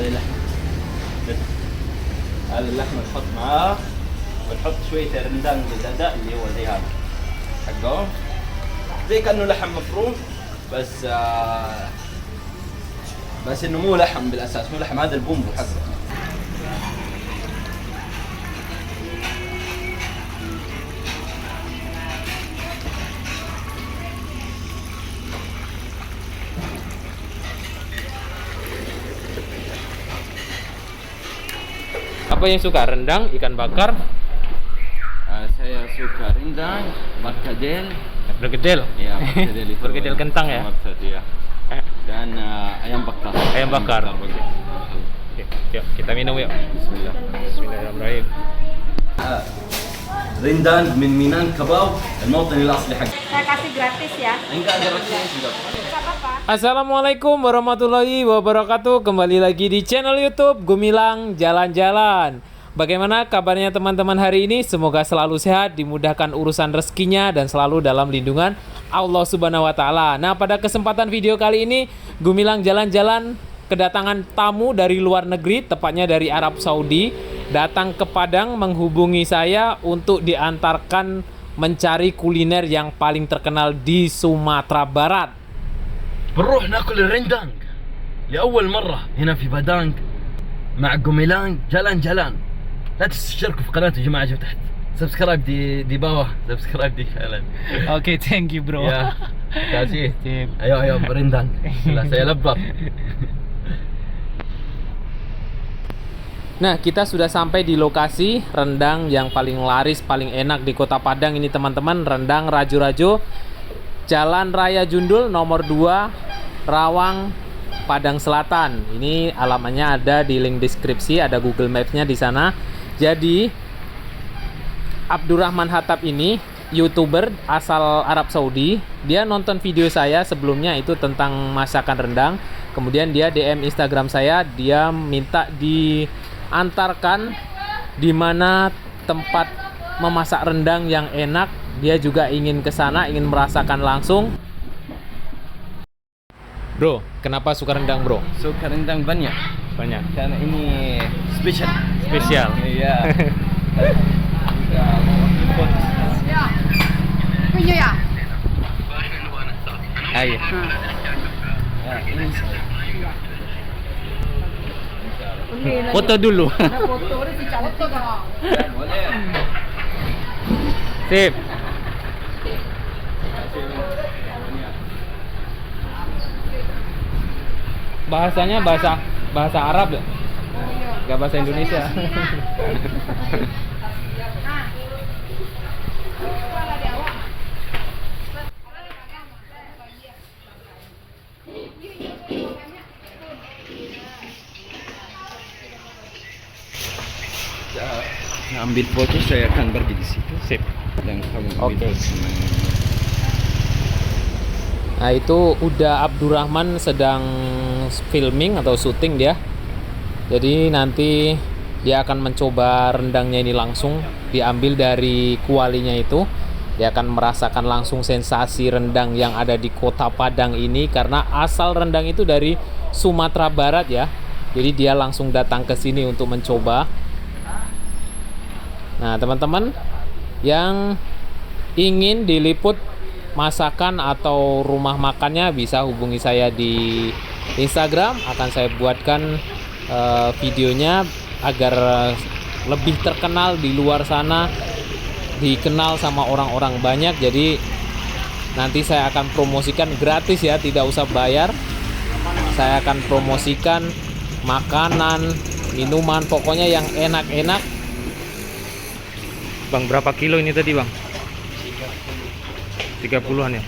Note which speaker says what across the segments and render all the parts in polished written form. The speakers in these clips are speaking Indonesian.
Speaker 1: هذه اللحمة بس. هذه اللحمة نحط معاه ونحط شوية رندان بالأداء اللي هو زي هذا حقهم، زي كأنه لحم مفروم بس بس إنه مو لحم بالأساس، مو لحم، هذا البومبو حقه.
Speaker 2: Apa yang suka? Rendang, ikan bakar?
Speaker 1: Saya suka rendang, berkedel.
Speaker 2: Bergedel?
Speaker 1: Ya, berkedel itu.
Speaker 2: Bergedel kentang ya?
Speaker 1: Maksud ya. Dan ayam bakar.
Speaker 2: Ayam bakar.
Speaker 1: Bagus.
Speaker 2: Oke, yuk kita minum yuk.
Speaker 1: Bismillah.
Speaker 2: Bismillahirrahmanirrahim.
Speaker 1: رندان من مينان كباب الموطن الاصلي حق.
Speaker 3: Saya kasih gratis ya.
Speaker 1: Enggak ada rasanya sudah.
Speaker 3: Enggak apa-apa.
Speaker 2: Assalamualaikum warahmatullahi wabarakatuh. Kembali lagi di channel YouTube Gumilang Jalan-Jalan. Bagaimana kabarnya teman-teman hari ini? Semoga selalu sehat, dimudahkan urusan rezekinya dan selalu dalam lindungan Allah Subhanahu wa taala. Nah, pada kesempatan video kali ini Gumilang Jalan-Jalan kedatangan tamu dari luar negeri, tepatnya dari Arab Saudi, datang ke Padang menghubungi saya untuk diantarkan mencari kuliner yang paling terkenal di Sumatera Barat.
Speaker 1: بنروح ناكل الرندانج لأول مرة هنا في بادانج مع جوميلانج جلان جلان. لا تشتركوا في قناتي يا جماعة، جو تحت سبسكرايب دي باوا سبسكرايب دي فعلا.
Speaker 2: Oke, thank you bro.
Speaker 1: Ya, kasih.
Speaker 2: Sip.
Speaker 1: Ayo berendang. Saya lebar.
Speaker 2: Nah, kita sudah sampai di lokasi rendang yang paling laris, paling enak di Kota Padang ini teman-teman. Rendang Rajo-Rajo, Jalan Raya Jundul nomor 2, Rawang, Padang Selatan. Ini alamatnya ada di link deskripsi, ada Google Maps-nya di sana. Jadi Abdurrahman Hattab ini YouTuber asal Arab Saudi. Dia nonton video saya sebelumnya itu tentang masakan rendang. Kemudian dia DM Instagram saya, dia minta diantarkan di mana tempat memasak rendang yang enak. Dia juga ingin ke sana, ingin merasakan langsung. Bro, kenapa suka rendang, bro?
Speaker 1: Suka rendang banyak.
Speaker 2: Banyak.
Speaker 1: Karena ini spesial.
Speaker 2: Spesial.
Speaker 1: Iya.
Speaker 3: Punya ya?
Speaker 2: Ayo.
Speaker 1: Ya, ini
Speaker 2: Foto dulu.
Speaker 3: Foto udah foto dong.
Speaker 1: boleh.
Speaker 2: Sip. Bahasanya bahasa Arab ya? Gak bahasa Indonesia.
Speaker 1: Saya ambil foto, saya akan pergi di situ.
Speaker 2: Sip.
Speaker 1: Dan kamu
Speaker 2: Oke. Nah, itu udah Abdurrahman sedang filming atau syuting dia. Jadi nanti dia akan mencoba rendangnya ini langsung diambil dari kualinya itu. Dia akan merasakan langsung sensasi rendang yang ada di Kota Padang ini, karena asal rendang itu dari Sumatera Barat ya. Jadi dia langsung datang ke sini untuk mencoba. Nah, teman-teman yang ingin diliput masakan atau rumah makannya bisa hubungi saya di Instagram. Akan saya buatkan videonya agar lebih terkenal di luar sana, dikenal sama orang-orang banyak. Jadi nanti saya akan promosikan gratis ya, tidak usah bayar. Saya akan promosikan makanan, minuman, pokoknya yang enak-enak. Bang, berapa kilo ini tadi bang? 30-an ya?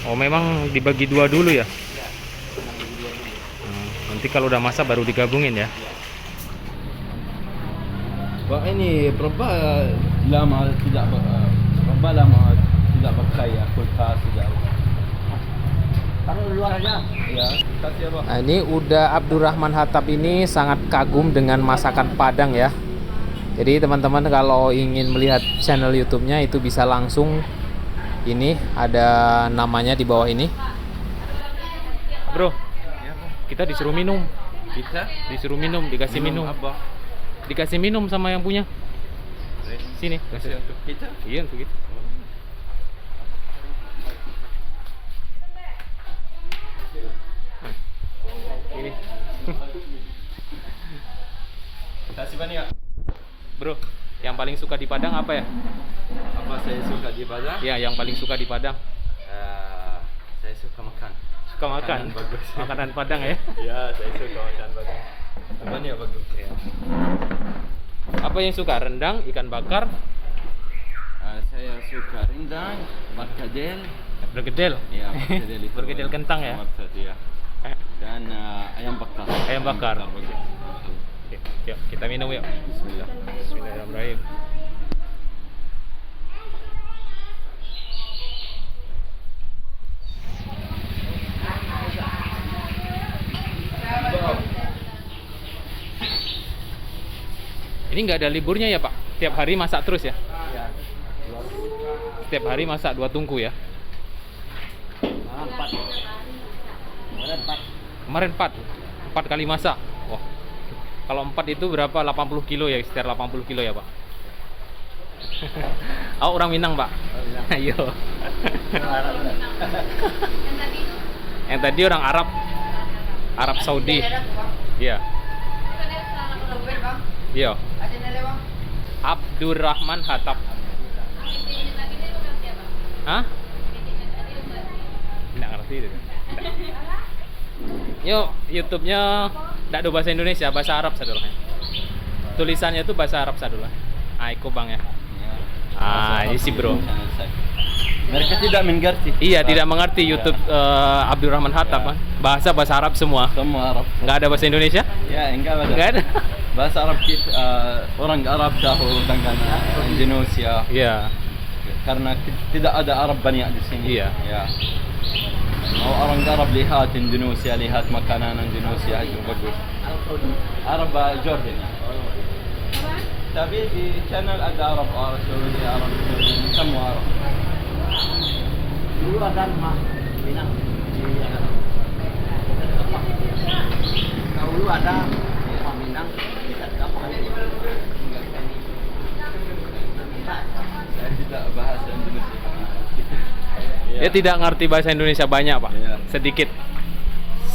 Speaker 2: Oh, memang dibagi dua dulu ya? Nanti kalau udah masak baru digabungin ya?
Speaker 1: Pak, ini berapa lama tidak pakai kulkas tidak? Taruh luar aja. Ya, kasih apa?
Speaker 2: Nah, ini udah Abdurrahman Hattab ini sangat kagum dengan masakan Padang ya. Jadi teman-teman kalau ingin melihat channel YouTube-nya itu bisa langsung, ini ada namanya di bawah ini. Bro, kita disuruh minum.
Speaker 1: Kita
Speaker 2: Disuruh minum, dikasih minum.
Speaker 1: apa?
Speaker 2: Dikasih minum sama yang punya. Sini.
Speaker 1: Kasih untuk kita.
Speaker 2: Iya, untuk gitu. Ini.
Speaker 1: Kasih banyak.
Speaker 2: Bro, yang paling suka di Padang apa ya?
Speaker 1: Apa saya suka di Padang?
Speaker 2: Ya, yang paling suka di Padang.
Speaker 1: Saya suka makan.
Speaker 2: Suka makan.
Speaker 1: Makanan bagus.
Speaker 2: Makanan Padang ya.
Speaker 1: Ya, saya suka makan Padang. Banyak bagus.
Speaker 2: Ya. Apa yang suka? Rendang, ikan bakar,
Speaker 1: Saya suka rendang, berkedel.
Speaker 2: bergedel.
Speaker 1: Ya, berkedel itu.
Speaker 2: Bergedel kentang ya.
Speaker 1: Maksud ya. Dan ayam bakar.
Speaker 2: Ayam bakar.
Speaker 1: bagus.
Speaker 2: Oke, yuk kita minum yuk.
Speaker 1: Bismillah.
Speaker 2: Bismillahirrahmanirrahim. Ini nggak ada liburnya ya Pak? Tiap hari masak terus ya? Setiap hari masak 2 tungku ya? Kemarin 4 kali masak. Wah. Kalau 4 itu berapa? 80 kilo ya, sekitar 80 kilo ya Pak. Oh, orang Minang Pak. Ayo. Yang tadi orang Arab. Arab Saudi. Iya. Iya. Abdurrahman Hatab. Hah? Nggak ngerti itu. Yuk, YouTube-nya nggak ada bahasa Indonesia, bahasa Arab sadullah. Tulisannya itu bahasa Arab sadullah. Iko Bang ya. Isi bro.
Speaker 1: Mereka tidak mengerti.
Speaker 2: Iya, tidak mengerti YouTube Abdurrahman Hatab. Bahasa Arab semua.
Speaker 1: Semua Arab.
Speaker 2: Nggak ada bahasa Indonesia?
Speaker 1: Ya, enggak ada.
Speaker 2: Nggak ada.
Speaker 1: Bahasa Arab kita, orang Arab tahu dengan Indonesia.
Speaker 2: Iya.
Speaker 1: Karena tidak ada Arab banyak di sini.
Speaker 2: Iya.
Speaker 1: Ya. Mau orang Arab lihat Indonesia, lihat makanan Indonesia itu bagus. Arab Jordan. Tapi di channel ada Arab Saudi, Arab semua Arab.
Speaker 4: Dulu ada rumah Minang dahulu ada rumah Minang dekat kapal.
Speaker 1: Saya tidak bahasa Indonesia.
Speaker 2: Dia tidak ngerti bahasa Indonesia banyak Pak.
Speaker 1: Iya.
Speaker 2: Sedikit.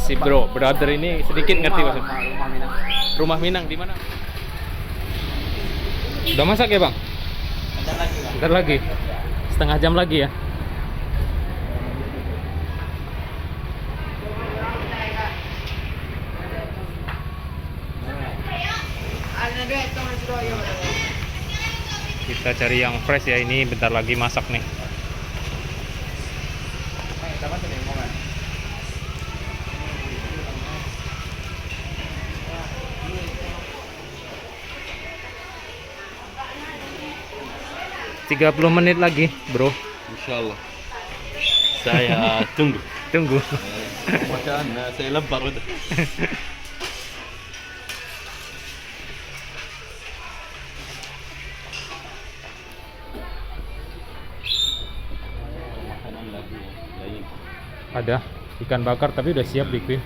Speaker 2: Si bro, brother ini sedikit ngerti bahasa.
Speaker 4: Rumah Minang.
Speaker 2: Rumah Minang di mana? Udah masak ya Bang?
Speaker 4: Ada lagi Bang.
Speaker 2: Bentar lagi. Setengah jam lagi ya. Kita cari yang fresh ya, ini bentar lagi masak nih. Tiga 30 menit lagi, bro.
Speaker 1: Insyaallah. Saya tunggu.
Speaker 2: Tunggu.
Speaker 1: Makan saya lebar udah. Makanan lagi lain.
Speaker 2: Ada ikan bakar tapi udah siap di grill.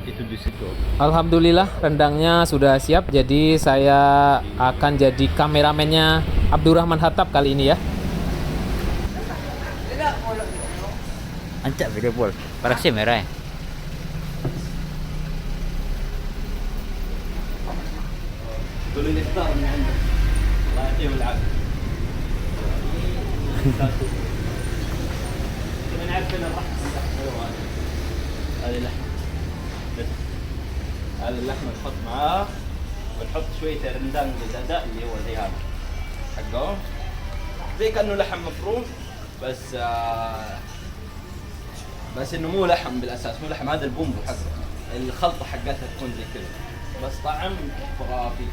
Speaker 1: Itu di situ.
Speaker 2: Alhamdulillah rendangnya sudah siap, jadi saya akan jadi kameramennya Abdurrahman Hatab kali ini ya.
Speaker 4: Ancak video bol. Parasnya merah.
Speaker 1: قولوا لي اختار من عندك الله يعطيهم العافيه كنا نعرف ان الرحم هذه اللحمه هذه اللحمه نحط معاه ونحط شويه رندان بالاداء اللي هو زي هذا حقه زي كانه لحم مفروم بس بس انه مو لحم بالاساس، مو لحم، هذا البومبو حقه، الخلطه حقتها تكون زي كذا بس طعم خرافي.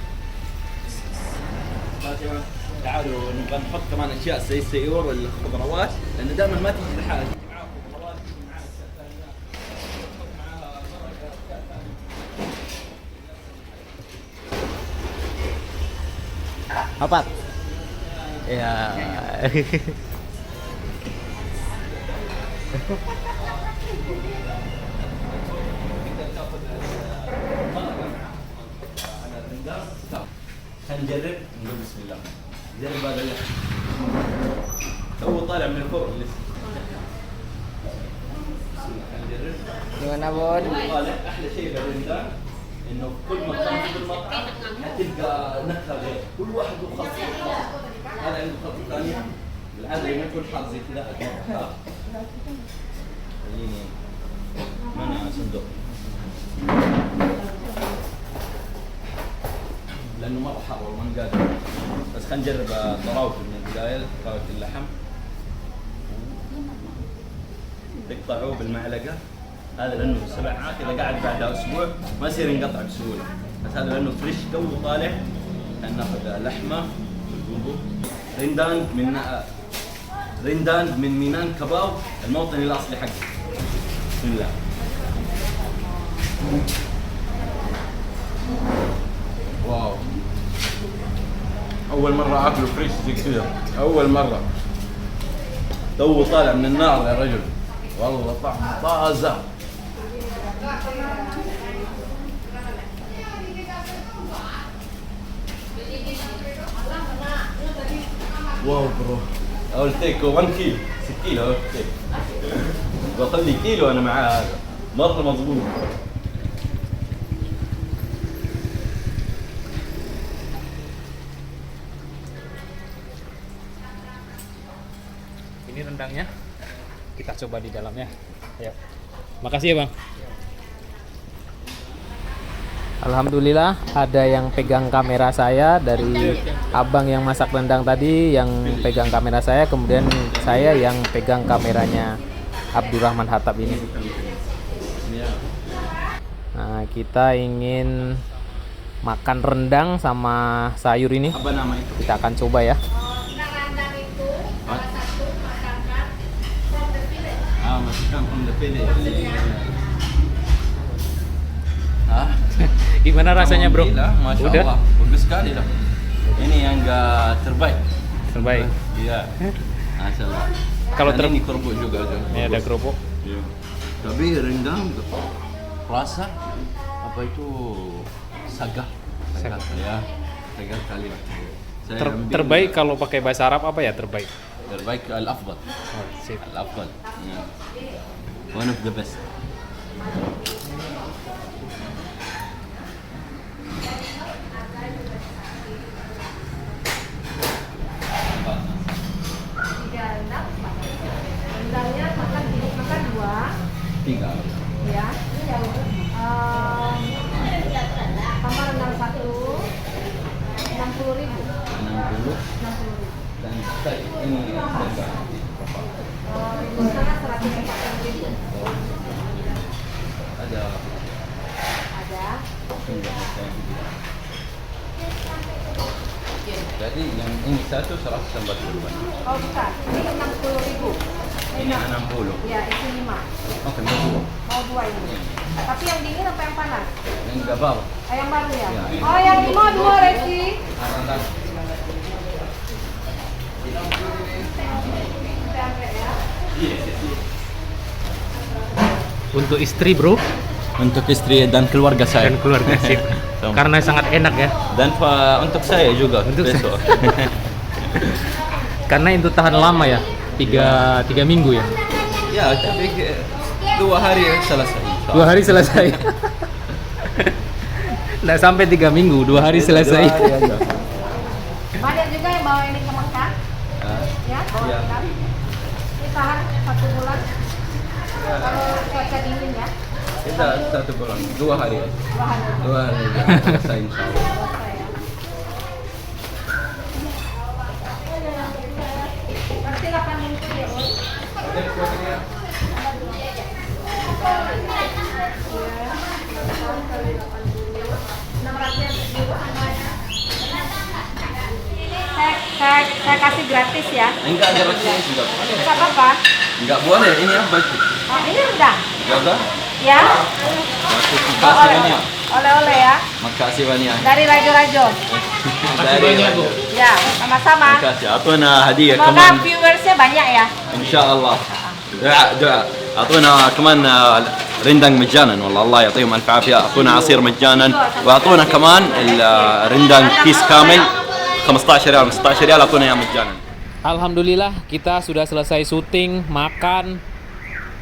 Speaker 1: تعالوا نبغى نحط كمان اشياء زي السيور والخضروات لانه دائما ما تيجي لحالها، تيجي معاها خضروات، تيجي معاها اشياء ثانيه، نحط معاها
Speaker 4: Apa? Ya.
Speaker 1: نجرب نقول بسم الله. جرب هذا اللحم. تو طالع من الفرن لسه. نجرب.
Speaker 3: Gimana, Bun?
Speaker 1: طالع احلى شيء بالرندان انه كل ما تخلص بالمطعم حتلقى نكهه غير، كل واحد له خلطه. هذا عنده خلطه ثانيه، بالعاده لما يكون حاط زي كذا خليني منع صندوق لانه مره حار والله ما قادر. بس خلينا نجرب طراوته من البدايه، طراوه اللحم. تقطعوه بالمعلقه، هذا لانه سبعات اذا قاعد بعدها اسبوع ما يصير ينقطع بسهوله، بس هذا لانه فريش تو طالع. ناخذ لحمه بالقلوب. رندان من مينان كباب، الموطن الاصلي حقه. بسم الله. واو، اول مره اكله فريش زي كذا، اول مره تو طالع من النار يا رجل، والله طعمه طازه. واو برو، اول تيك 1 كيلو 6 كيلو اول تيك. بخلي كيلو انا معاه، هذا مره مضبوط.
Speaker 2: Ini rendangnya, kita coba di dalamnya. Ayo. Makasih ya Bang. Alhamdulillah ada yang pegang kamera saya, dari abang yang masak rendang tadi yang pegang kamera saya, kemudian saya yang pegang kameranya Abdurrahman Hattab ini. Nah, kita ingin makan rendang sama sayur ini.
Speaker 1: Apa nama itu?
Speaker 2: Kita akan coba ya.
Speaker 1: Masukkan from the pele.
Speaker 2: Gimana rasanya bro?
Speaker 1: Masya
Speaker 2: Udah?
Speaker 1: Allah, bagus sekali lah. Ini yang terbaik.
Speaker 2: Terbaik.
Speaker 1: Iya. Masya Allah.
Speaker 2: Kalau
Speaker 1: ini kerupuk juga tuh.
Speaker 2: Ini ada kerupuk.
Speaker 1: Iya. Tapi rendang rasa apa itu segar ya, segar kali lah.
Speaker 2: Terbaik kalau pakai bahasa Arab apa ya terbaik?
Speaker 1: Terbaik al-afdal.
Speaker 2: Oh, sip.
Speaker 1: Al-afdal. Yeah. One of the best.
Speaker 3: Rendangnya makan 2.
Speaker 1: 3.
Speaker 3: Ya. Tambah rendang 1. 60.000.
Speaker 1: 60. Dan steak ini harga
Speaker 3: Setengah 140.000.
Speaker 1: ada. Jadi yang ini satu 140-an.
Speaker 3: Oh bukan, ini 60.000.
Speaker 1: Ini 60.
Speaker 3: Ya, itu 5.
Speaker 1: Oke, mau
Speaker 3: Mau 2 ini. Tapi yang dingin apa yang panas?
Speaker 1: yang enggak bawa.
Speaker 3: Yang baru ya?
Speaker 1: Ya, ini.
Speaker 3: Oh, yang 5 2 Resi.
Speaker 2: Untuk istri bro
Speaker 1: Untuk istri dan keluarga saya.
Speaker 2: dan keluarga sip. Karena sangat enak ya.
Speaker 1: Dan untuk saya juga.
Speaker 2: Untuk
Speaker 1: besok.
Speaker 2: Karena itu tahan lama ya. 3 minggu ya.
Speaker 1: Ya, tapi 2 hari selesai.
Speaker 2: 2 hari selesai. Nggak sampai 3 minggu, 2 hari selesai.
Speaker 1: 2 hari aja.
Speaker 3: Banyak juga yang bawa ini ke Mekah. Ya, bawa
Speaker 1: Iya.
Speaker 3: Mekah. Ini tahan 1 bulan. Kalau cuaca dingin ya.
Speaker 1: Kita 1 bulan, 2 hari aja.
Speaker 3: 2 hari.
Speaker 1: 2 hari selesai insya Allah.
Speaker 3: Selesai ya. Berarti 8 minggu ya, Bun? Saya kasih gratis ya.
Speaker 1: Enggak ada gratis juga.
Speaker 3: Enggak apa-apa.
Speaker 1: Enggak boleh, ini apa itu?
Speaker 3: Oh, ini rendang.
Speaker 1: Enggak.
Speaker 3: Ya.
Speaker 1: Makasih banyak.
Speaker 3: Oleh-oleh ya.
Speaker 1: Makasih banyak.
Speaker 3: Dari Rajo-Rajo.
Speaker 1: Dari
Speaker 3: Ya, sama-sama.
Speaker 1: Makasih. أعطونا هدية
Speaker 3: Semoga
Speaker 1: كمان
Speaker 3: viewersnya banyak ya.
Speaker 1: إن شاء الله. دعاء أعطونا كمان رندنج مجانا والله، الله يعطيهم الف عافيه. اعطونا عصير مجانا واعطونا كمان الرندنج كيس كامل 15 ريال 16 ريال، اعطونا اياه مجانا.
Speaker 2: Alhamdulillah kita sudah selesai syuting, makan,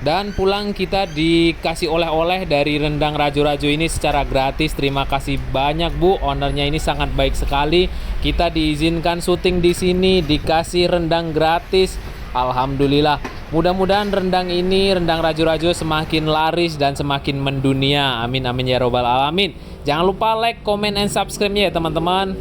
Speaker 2: dan pulang kita dikasih oleh-oleh dari rendang Rajo-Rajo ini secara gratis. Terima kasih banyak Bu, ownernya ini sangat baik sekali. Kita diizinkan syuting di sini, dikasih rendang gratis. Alhamdulillah. Mudah-mudahan rendang ini, rendang Rajo-Rajo semakin laris dan semakin mendunia. Amin amin ya robbal alamin. Jangan lupa like, comment, and subscribe-nya ya teman-teman.